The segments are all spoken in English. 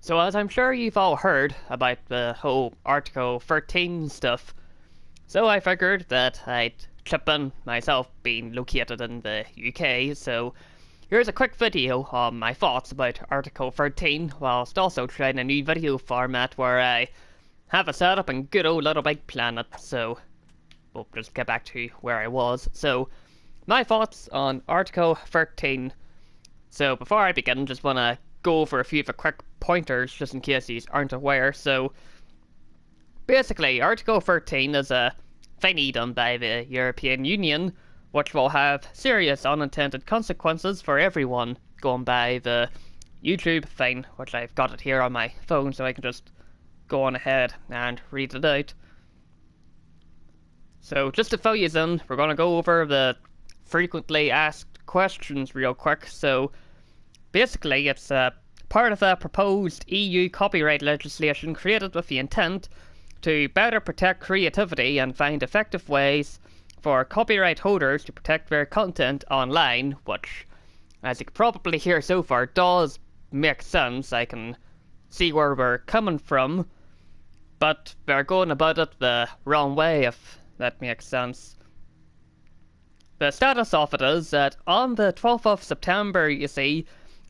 So as I'm sure you've all heard about the whole Article 13 stuff, so I figured that I'd chip in myself being located in the UK, so here's a quick video on my thoughts about Article 13, whilst also trying a new video format where I have a setup in good old LittleBigPlanet, so we'll just get back to where I was. So, my thoughts on Article 13. So before I begin, just want to go over a few of the quick pointers, just in case you aren't aware. So, basically, Article 13 is a thingy done by the European Union, which will have serious unintended consequences for everyone, going by the YouTube thing, which I've got it here on my phone, so I can just go on ahead and read it out. So, just to fill you in, we're going to go over the frequently asked questions real quick. So, basically, it's part of the proposed EU copyright legislation created with the intent to better protect creativity and find effective ways for copyright holders to protect their content online, which, as you can probably hear so far, does make sense. I can see where we're coming from, but they're going about it the wrong way, if that makes sense. The status of it is that on the 12th of September, you see,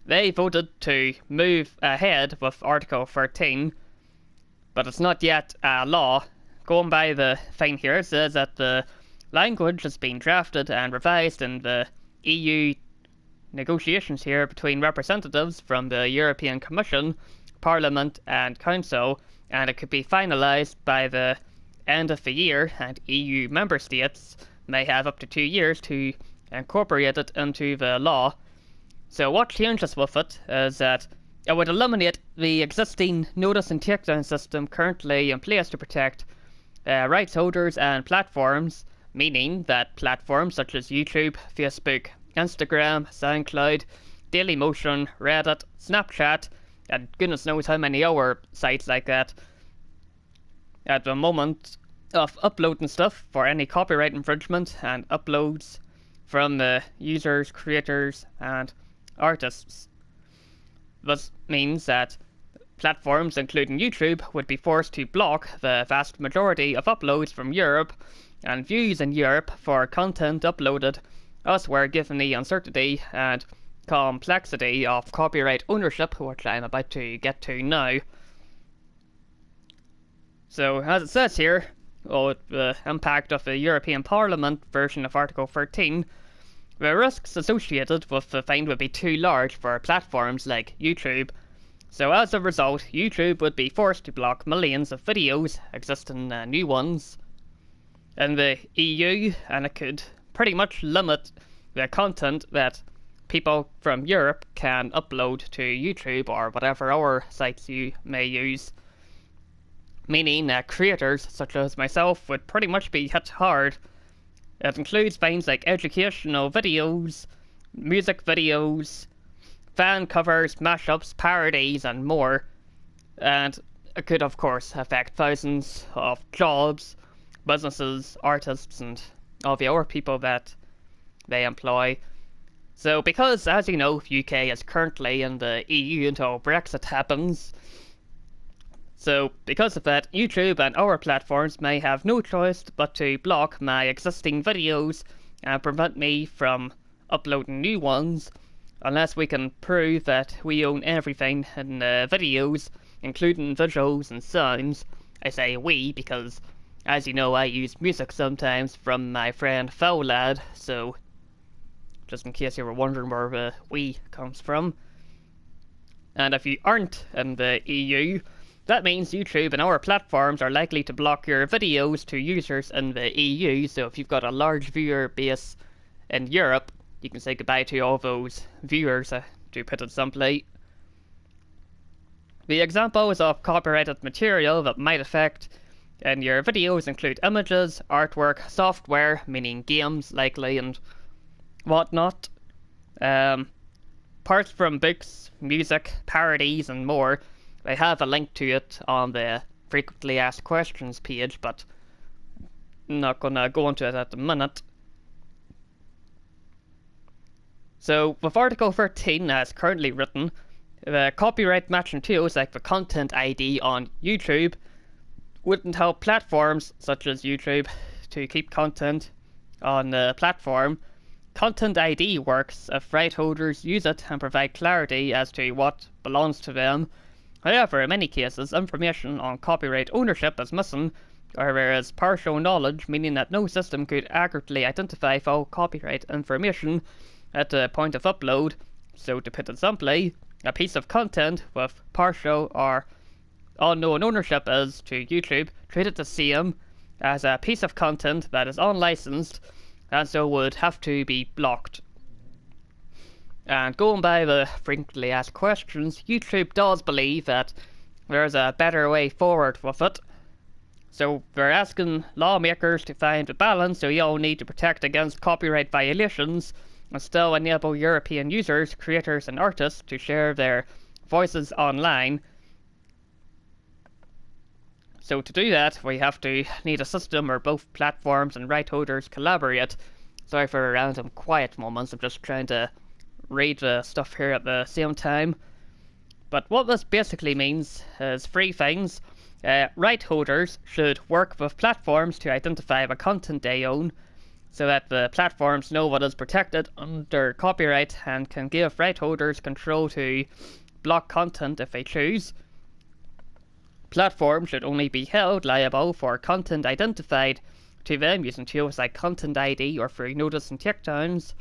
they voted to move ahead with Article 13, but it's not yet a law. Going by the thing here, it says that the language has been drafted and revised in the EU negotiations here between representatives from the European Commission, Parliament and Council, and it could be finalised by the end of the year, and EU member states may have up to 2 years to incorporate it into the law. So what changes with it is that it would eliminate the existing notice and takedown system currently in place to protect rights holders and platforms, meaning that platforms such as YouTube, Facebook, Instagram, SoundCloud, Dailymotion, Reddit, Snapchat, and goodness knows how many other sites like that, at the moment of uploading stuff for any copyright infringement and uploads from the users, creators, and artists. This means that platforms, including YouTube, would be forced to block the vast majority of uploads from Europe and views in Europe for content uploaded elsewhere, given the uncertainty and complexity of copyright ownership, which I'm about to get to now. So, as it says here, the impact of the European Parliament version of Article 13, the risks associated with the fine would be too large for platforms like YouTube. So as a result, YouTube would be forced to block millions of videos, existing new ones, in the EU, and it could pretty much limit the content that people from Europe can upload to YouTube or whatever other sites you may use. Meaning that creators such as myself would pretty much be hit hard. It includes things like educational videos, music videos, fan covers, mashups, parodies, and more. And it could, of course, affect thousands of jobs, businesses, artists, and all the other people that they employ. So, because, as you know, UK is currently in the EU until Brexit happens, so because of that, YouTube and other platforms may have no choice but to block my existing videos and prevent me from uploading new ones, unless we can prove that we own everything in the videos, including visuals and sounds. I say we because, as you know, I use music sometimes from my friend Phil Lad, so just in case you were wondering where the we comes from. And if you aren't in the EU, that means YouTube and other platforms are likely to block your videos to users in the EU, so if you've got a large viewer base in Europe, you can say goodbye to all those viewers, to put it simply. The examples of copyrighted material that might affect in your videos include images, artwork, software, meaning games likely, and whatnot, parts from books, music, parodies, and more. I have a link to it on the frequently asked questions page, but I'm not gonna go into it at the minute. So, with Article 13 as currently written, The copyright matching tools like the Content ID on YouTube wouldn't help platforms such as YouTube to keep content on the platform. Content ID works if right holders use it and provide clarity as to what belongs to them. However, in many cases, information on copyright ownership is missing, or there is partial knowledge, meaning that no system could accurately identify full copyright information at the point of upload. So, to put it simply, a piece of content with partial or unknown ownership is, to YouTube, treated the same as a piece of content that is unlicensed and so would have to be blocked. And going by the frequently asked questions, YouTube does believe that there's a better way forward with it. So they're asking lawmakers to find a balance so you all need to protect against copyright violations and still enable European users, creators and artists to share their voices online. So to do that, we have to need a system where both platforms and right holders collaborate. Sorry for random quiet moments, I'm just trying to read the stuff here at the same time. But what this basically means is three things. Right holders should work with platforms to identify the content they own, so that the platforms know what is protected under copyright and can give right holders control to block content if they choose. Platforms should only be held liable for content identified to them using tools like Content ID or through notice and takedowns.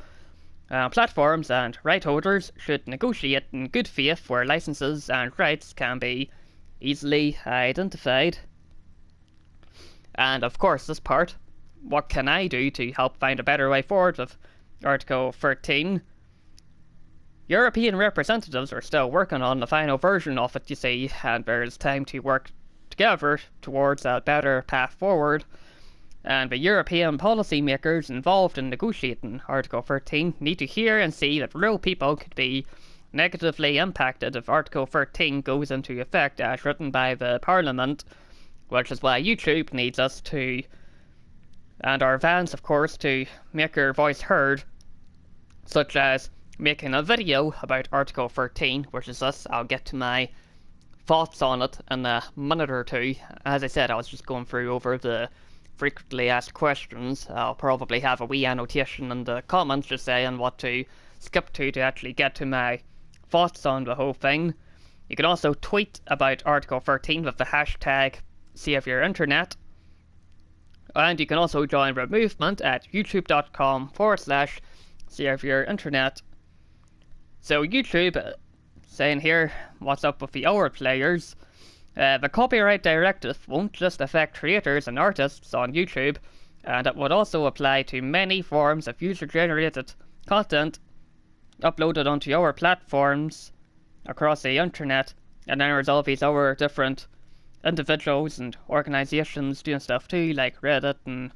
Platforms and right holders should negotiate in good faith where licenses and rights can be easily identified. And of course, this part, what can I do to help find a better way forward with Article 13? European representatives are still working on the final version of it, you see, and there is time to work together towards a better path forward. And the European policymakers involved in negotiating Article 13 need to hear and see that real people could be negatively impacted if Article 13 goes into effect as written by the Parliament, which is why YouTube needs us to, and our fans of course, to make our voice heard, such as making a video about Article 13, which is this. I'll get to my thoughts on it in a minute or two. As I said, I was just going through over the frequently asked questions. I'll probably have a wee annotation in the comments just saying what to skip to actually get to my thoughts on the whole thing. You can also tweet about Article 13 with the hashtag SaveYourInternet. And you can also join the movement at youtube.com/SaveYourInternet. So YouTube, saying here, what's up with the hour players? The copyright directive won't just affect creators and artists on YouTube, and it would also apply to many forms of user-generated content uploaded onto our platforms across the internet. And then there's all these other different individuals and organizations doing stuff too, like Reddit and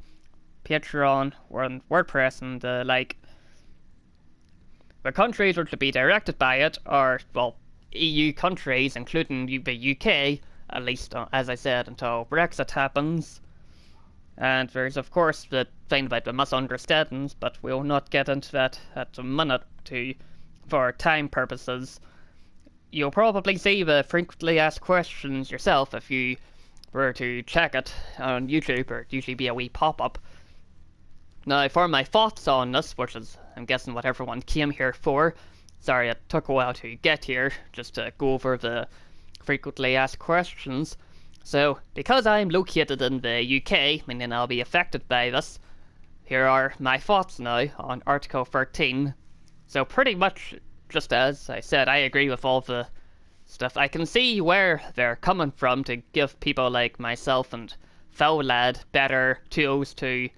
Patreon and WordPress and the like. The countries which will be directed by it are, well, EU countries, including the UK, at least, as I said, until Brexit happens. And there's, of course, the thing about the misunderstandings, but we'll not get into that at the minute for time purposes. You'll probably see the frequently asked questions yourself if you were to check it on YouTube, or it'd usually be a wee pop-up. Now, for my thoughts on this, which is, I'm guessing, what everyone came here for. Sorry, it took a while to get here, just to go over the frequently asked questions. So, because I'm located in the UK, meaning I'll be affected by this, here are my thoughts now on Article 13. So pretty much, just as I said, I agree with all the stuff. I can see where they're coming from to give people like myself and Lad better tools to,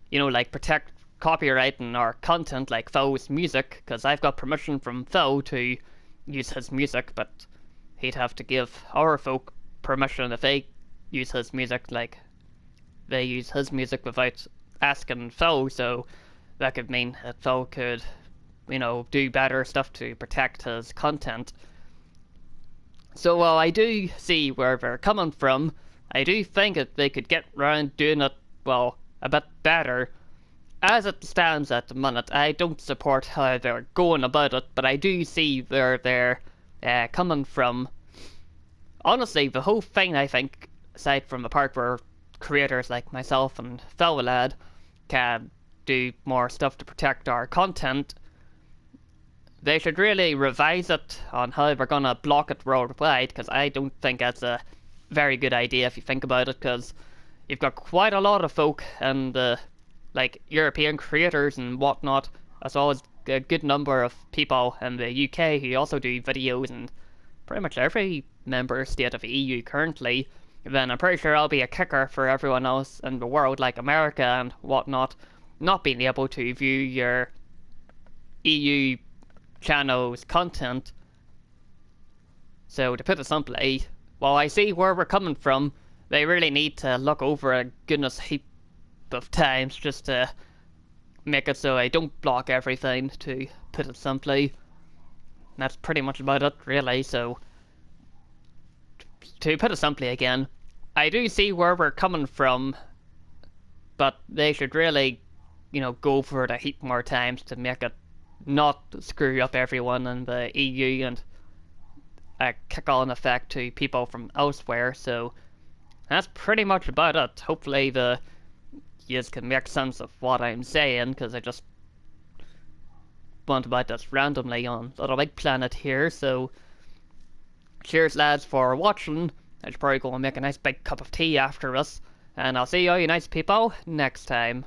you know, like protect copyright in our content, like Phil's music, because I've got permission from Phil to use his music, but he'd have to give our folk permission if they use his music, like they use his music without asking Phil, so that could mean that Phil could, you know, do better stuff to protect his content. So while I do see where they're coming from, I do think that they could get around doing it, well, a bit better. As it stands at the minute, I don't support how they're going about it, but I do see where they're coming from. Honestly, the whole thing, I think, aside from the part where creators like myself and fellow lad can do more stuff to protect our content, they should really revise it on how they're gonna block it worldwide, because I don't think that's a very good idea if you think about it, because you've got quite a lot of folk and like European creators and whatnot, as well as a good number of people in the UK who also do videos in pretty much every member state of the EU currently. Then I'm pretty sure I'll be a kicker for everyone else in the world, like America and whatnot, not being able to view your EU channel's content. So to put it simply, while I see where we're coming from, they really need to look over a goodness heap of times just to make it so I don't block everything, to put it simply. That's pretty much about it, really. So to put it simply again, I do see where we're coming from, but they should really, go for it a heap more times to make it not screw up everyone in the EU and a kick-on effect to people from elsewhere. So that's pretty much about it. Hopefully you can make sense of what I'm saying, because I just went about this randomly on LittleBigPlanet here. So cheers lads for watching. I should probably go and make a nice big cup of tea after this, and I'll see you nice people next time.